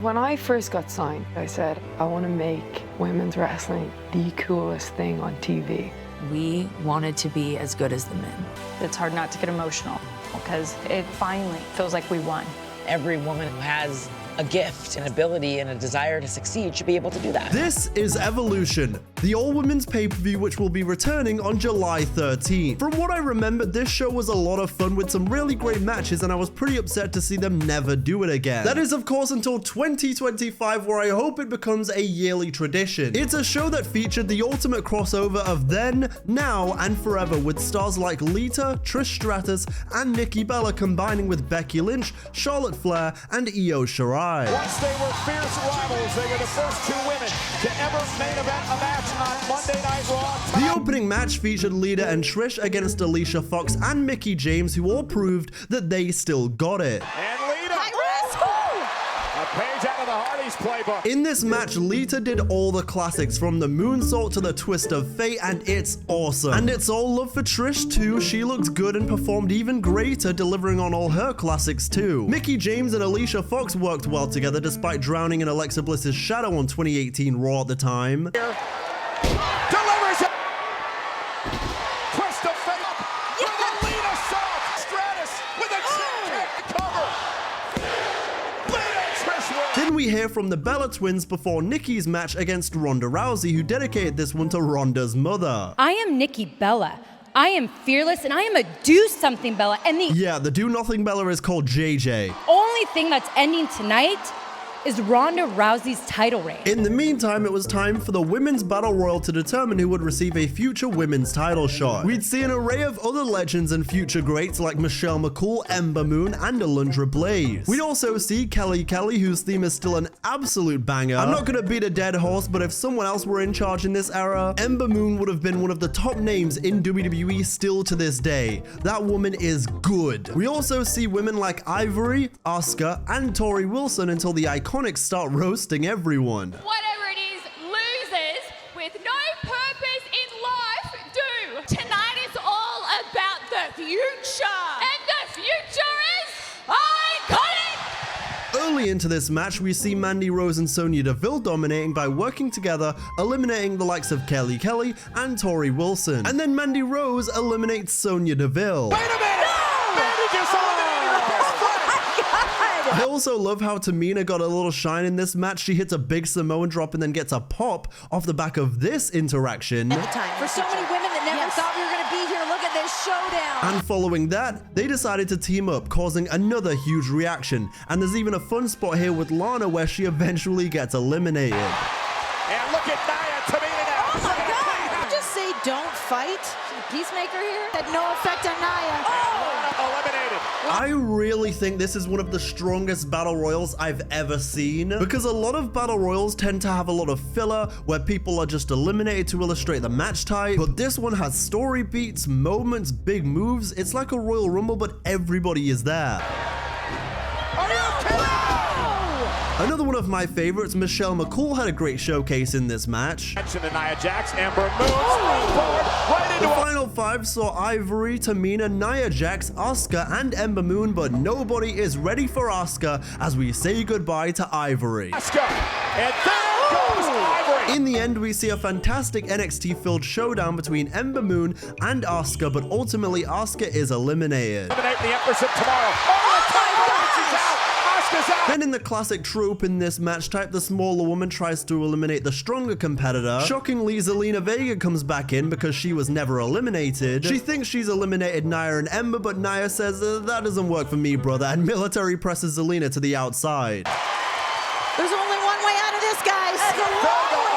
When I first got signed, I said, I want to make women's wrestling the coolest thing on TV. We wanted to be as good as the men. It's hard not to get emotional because it finally feels like we won. Every woman who has a gift, an ability, and a desire to succeed should be able to do that. This is Evolution, the all-women's pay-per-view which will be returning on July 13th. From what I remember, this show was a lot of fun with some really great matches, and I was pretty upset to see them never do it again. That is, of course, until 2025, where I hope it becomes a yearly tradition. It's a show that featured the ultimate crossover of then, now, and forever, with stars like Lita, Trish Stratus, and Nikki Bella combining with Becky Lynch, Charlotte Flair, and Io Shirai. Once they were fierce rivals, they were the first two women to ever main event a match on Monday Night Raw. The opening match featured Lita and Trish against Alicia Fox and Mickie James, who all proved that they still got it. And Lita, a page out of the Hardys playbook. In this match, Lita did all the classics, from the moonsault to the twist of fate, and it's awesome. And it's all love for Trish too. She looked good and performed even greater, delivering on all her classics too. Mickie James and Alicia Fox worked well together despite drowning in Alexa Bliss's shadow on 2018 Raw at the time. Delivers it. Twist of fate with a Lita salt. Stratus with a kick to cover. Lita and Trish win. Then we hear from the Bella Twins before Nikki's match against Ronda Rousey, who dedicated this one to Ronda's mother. I am Nikki Bella. I am fearless and I am a do-something Bella. And the Yeah, the do-nothing Bella is called JJ. only thing that's ending tonight is Ronda Rousey's title reign. In the meantime, it was time for the Women's Battle Royal to determine who would receive a future women's title shot. We'd see an array of other legends and future greats like Michelle McCool, Ember Moon, and Alundra Blaze. We'd also see Kelly Kelly, whose theme is still an absolute banger. I'm not gonna beat a dead horse, but if someone else were in charge in this era, Ember Moon would have been one of the top names in WWE still to this day. That woman is good. We also see women like Ivory, Asuka, and Tori Wilson until the Iconics start roasting everyone. Whatever it is, losers with no purpose in life do. Tonight is all about the future. And the future is iconic! Early into this match, we see Mandy Rose and Sonya Deville dominating by working together, eliminating the likes of Kelly Kelly and Tori Wilson. And then Mandy Rose eliminates Sonya Deville. Wait a minute! No! Mandy just eliminated her best friend. I also love how Tamina got a little shine in this match. She hits a big Samoan drop and then gets a pop off the back of this interaction. For so many women that never thought we were going to be here, look at this showdown. And following that, they decided to team up, causing another huge reaction. And there's even a fun spot here with Lana where she eventually gets eliminated. And look at Nia, Tamina now. Oh my God! Just say don't fight. Peacemaker here had no effect on Nia. Lana eliminated. I really think this is one of the strongest battle royals I've ever seen, because a lot of battle royals tend to have a lot of filler where people are just eliminated to illustrate the match type, but this one has story beats, moments, big moves. It's like a Royal Rumble, but everybody is there. Are you kidding? Another one of my favorites, Michelle McCool, had a great showcase in this match. Mention to Nia Jax, Ember moves forward, right into The a final five saw Ivory, Tamina, Nia Jax, Asuka, and Ember Moon, but nobody is ready for Asuka as we say goodbye to Ivory. Asuka. And there goes Ivory. In the end, we see a fantastic NXT-filled showdown between Ember Moon and Asuka, but ultimately Asuka is eliminated. Eliminate the Empress of Tomorrow. Oh, my God, she's out. Asuka's out. Then in the classic trope in this match type, the smaller woman tries to eliminate the stronger competitor. Shockingly, Zelina Vega comes back in because she was never eliminated. She thinks she's eliminated Nia and Ember, but Nia says, that doesn't work for me, brother, and military presses Zelina to the outside. There's only one way out of this, guys.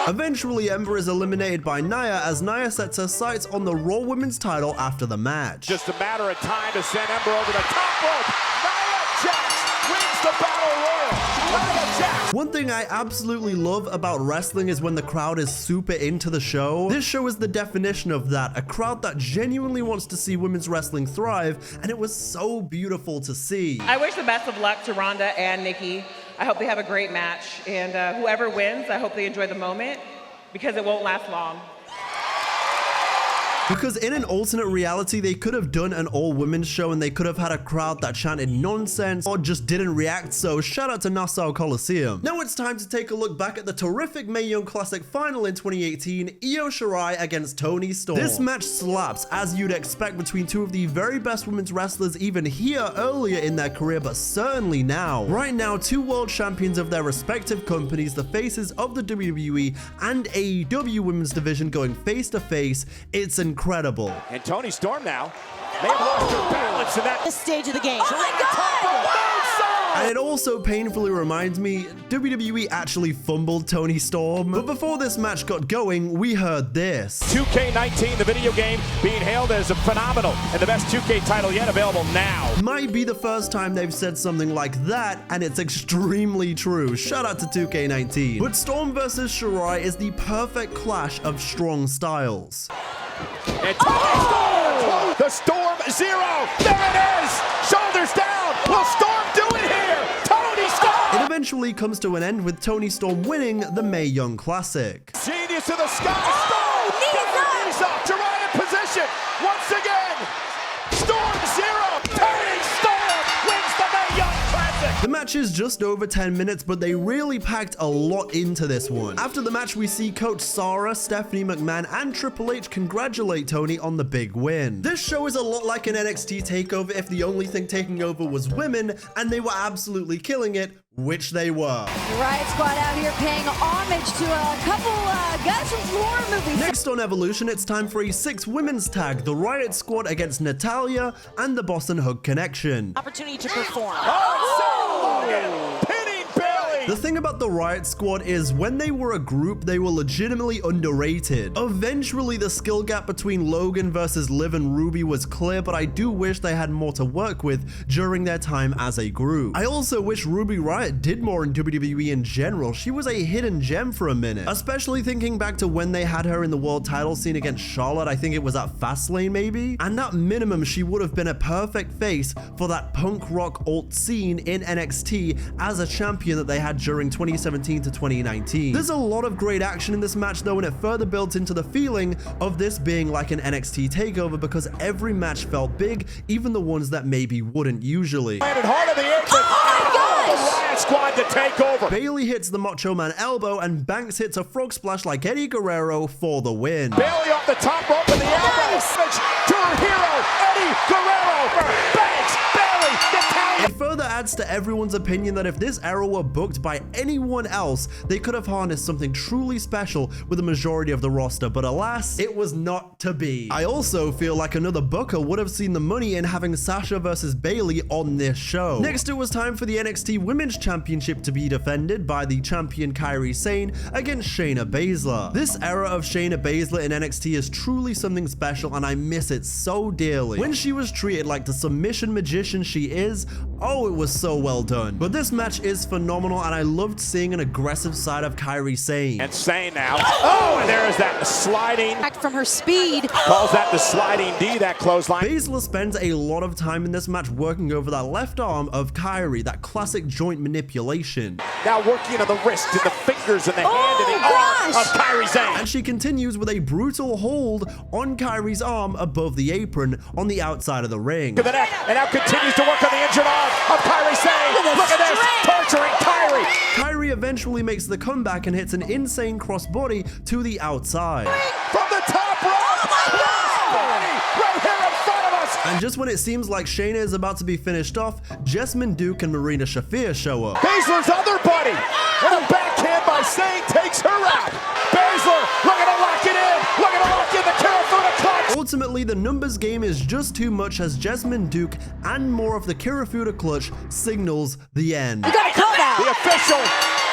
Eventually, Ember is eliminated by Nia as Nia sets her sights on the Raw Women's title after the match. Just a matter of time to send Ember over the top rope. Nia Jax wins the Battle Royal. Nia Jax. One thing I absolutely love about wrestling is when the crowd is super into the show. This show is the definition of that, a crowd that genuinely wants to see women's wrestling thrive, and it was so beautiful to see. I wish the best of luck to Ronda and Nikki. I hope they have a great match, and whoever wins, I hope they enjoy the moment, because it won't last long. Because in an alternate reality, they could have done an all-women's show and they could have had a crowd that chanted nonsense or just didn't react, so shout out to Nassau Coliseum. Now it's time to take a look back at the terrific Mae Young Classic final in 2018, Io Shirai against Toni Storm. This match slaps, as you'd expect between two of the very best women's wrestlers even here earlier in their career, but certainly now. Right now, two world champions of their respective companies, the faces of the WWE and AEW women's division going face to face. It's incredible. And Toni Storm now may have lost her balance in that stage of the game. Oh my God! And it also painfully reminds me, WWE actually fumbled Toni Storm. But before this match got going, we heard this. 2K19, the video game, being hailed as a phenomenal and the best 2K title yet available now. Might be the first time they've said something like that, and it's extremely true. Shout out to 2K19. But Storm versus Shirai is the perfect clash of strong styles. And Toni Storm! The Storm Zero! There it is! Shoulders down! Will Storm do it here? Toni Storm! It eventually comes to an end with Toni Storm winning the Mae Young Classic. Genius of the sky! Storm! Knees up! Shirai in position! Once again! Storm Zero! Toni Storm wins the Mae Young Classic! The match is just over 10 minutes, but they really packed a lot into this one. After the match, we see Coach Sarah, Stephanie McMahon, and Triple H congratulate Toni on the big win. This show is a lot like an NXT takeover if the only thing taking over was women, and they were absolutely killing it, which they were. The Riot Squad out here paying homage to a couple guys from horror movies. Next on Evolution, it's time for a 6 women's tag, the Riot Squad against Natalya and the Boston Hug Connection. Opportunity to perform. Pinning Bayley! The thing about the Riot Squad is when they were a group, they were legitimately underrated. Eventually, the skill gap between Logan versus Liv and Ruby was clear, but I do wish they had more to work with during their time as a group. I also wish Ruby Riott did more in WWE in general. She was a hidden gem for a minute, especially thinking back to when they had her in the world title scene against Charlotte. I think it was at Fastlane maybe, and at minimum she would have been a perfect face for that punk rock alt scene in NXT as a champion that they had during 2017 to 2019. There's a lot of great action in this match though, and it further builds into the feeling of this being like an NXT takeover because every match felt big, even the ones that maybe wouldn't usually. Landed hard on the apron. Oh, Riot Squad to take over. Bayley hits the Macho Man elbow and Banks hits a frog splash like Eddie Guerrero for the win. Bayley off the top rope with the elbow. To her hero, Eddie Guerrero. Banks, Bayley, Natalya. It further adds to everyone's opinion that if this era were booked by anyone else, they could have harnessed something truly special with the majority of the roster, but alas, it was not to be. I also feel like another booker would have seen the money in having Sasha versus Bayley on this show. Next, it was time for the NXT Women's Championship to be defended by the champion Kairi Sane against Shayna Baszler. This era of Shayna Baszler in NXT is truly something special, and I miss it so dearly. When she was treated like the submission magician she is, oh, it was so well done. But this match is phenomenal, and I loved seeing an aggressive side of Kairi Sane. And Sane now. Oh, and there is that sliding. Back from her speed. Calls that the sliding D, that clothesline. Baszler spends a lot of time in this match working over that left arm of Kairi, that classic joint manipulation. Now working on the wrist and the fingers and the hand and the arm of Kairi Sane. And she continues with a brutal hold on Kairi's arm above the apron on the outside of the ring. To the neck, and now continues to work on the injured arm of Kairi Sane. Look at this, torturing Kairi. Kairi eventually makes the comeback and hits an insane crossbody to the outside. From the top rope. Oh my God! Right here in front of us. And just when it seems like Shayna is about to be finished off, Jessamine Duke and Marina Shafir show up. Baszler's other buddy. And a backhand by Sane takes her out. Baszler looking to lock it in. Looking to lock in the Kirifuda clutch. Ultimately, the numbers game is just too much as Jessamine Duke and more of the Kirifuda clutch signals the end. You gotta come out. The official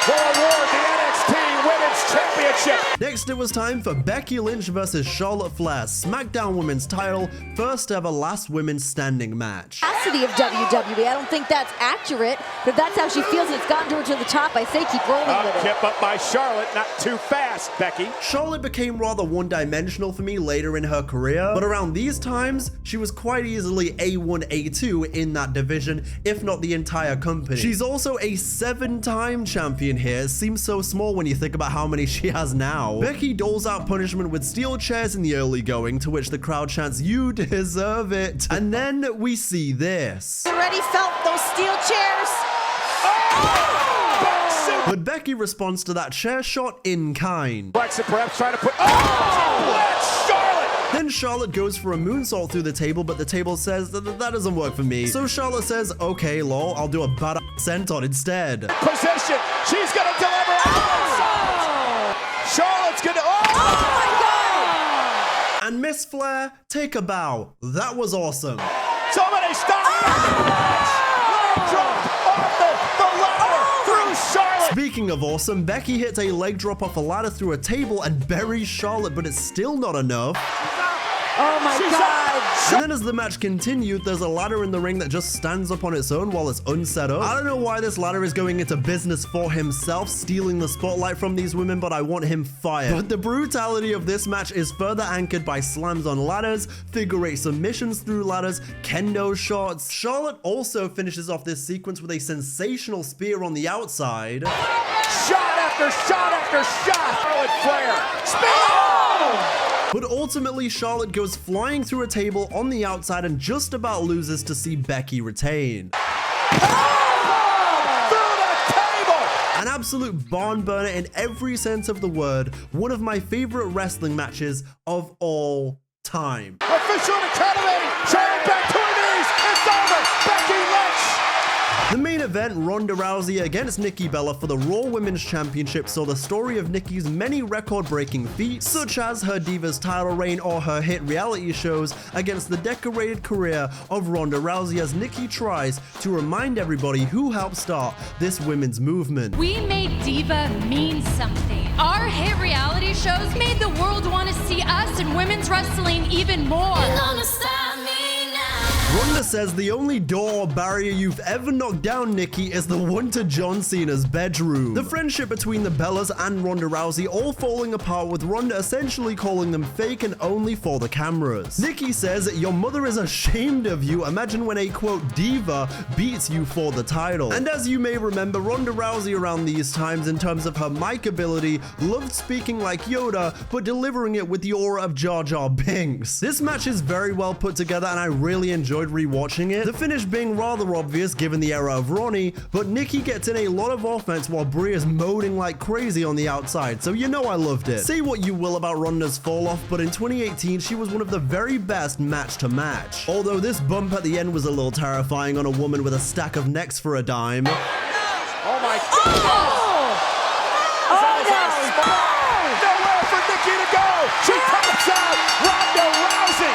will award the NXT Women's Championship. Next, it was time for Becky Lynch versus Charlotte Flair, SmackDown Women's title, first ever last women standing match. Capacity of WWE. I don't think that's accurate, but if that's how she feels and it's gotten to her to the top, I say keep rolling with it. Tip up by Charlotte, not too fast, Becky. Charlotte became rather one-dimensional for me later in her career, but around these times, she was quite easily A1, A2 in that division, if not the entire company. She's also a 7-time champion here. It seems so small when you think about how many she has has now. Becky doles out punishment with steel chairs in the early going, to which the crowd chants, "You deserve it." And then we see this. Already felt those steel chairs. But Becky responds to that chair shot in kind. Flexit perhaps trying to put. Oh! Charlotte! Then Charlotte goes for a moonsault through the table, but the table says that doesn't work for me. So Charlotte says, "Okay, lol, I'll do a badass senton instead." Position. She's gonna deliver. Oh! Charlotte's gonna. Oh my God! And Miss Flair, take a bow. That was awesome. Somebody stop! Leg drop off the ladder through Charlotte. Speaking of awesome, Becky hits a leg drop off a ladder through a table and buries Charlotte, but it's still not enough. Oh my God. And then as the match continued, there's a ladder in the ring that just stands up on its own while it's unset up. I don't know why this ladder is going into business for himself, stealing the spotlight from these women, but I want him fired. But the brutality of this match is further anchored by slams on ladders, figure eight submissions through ladders, kendo shots. Charlotte also finishes off this sequence with a sensational spear on the outside. Shot after shot after shot. Charlotte Flair. Spear! But ultimately, Charlotte goes flying through a table on the outside and just about loses to see Becky retain. An absolute barn burner in every sense of the word. One of my favorite wrestling matches of all time. Official Academy. Charlotte back to her knees. It's over. Becky Lynch. The main event, Ronda Rousey against Nikki Bella for the Raw Women's Championship, saw the story of Nikki's many record-breaking feats, such as her Divas title reign or her hit reality shows, against the decorated career of Ronda Rousey as Nikki tries to remind everybody who helped start this women's movement. We made Diva mean something. Our hit reality shows made the world want to see us in women's wrestling even more. Ronda says the only door or barrier you've ever knocked down, Nikki, is the one to John Cena's bedroom. The friendship between the Bellas and Ronda Rousey all falling apart, with Ronda essentially calling them fake and only for the cameras. Nikki says, "Your mother is ashamed of you. Imagine when a quote diva beats you for the title." And as you may remember, Ronda Rousey around these times, in terms of her mic ability, loved speaking like Yoda, but delivering it with the aura of Jar Jar Binks. This match is very well put together and I really enjoyed rewatching it. The finish being rather obvious given the era of Ronnie, but Nikki gets in a lot of offense while Brie is moaning like crazy on the outside, so you know I loved it. Say what you will about Ronda's fall off, but in 2018 she was one of the very best match to match. Although this bump at the end was a little terrifying on a woman with a stack of necks for a dime. Oh my God! Nowhere for Nikki to go! She taps out Ronda Rousey!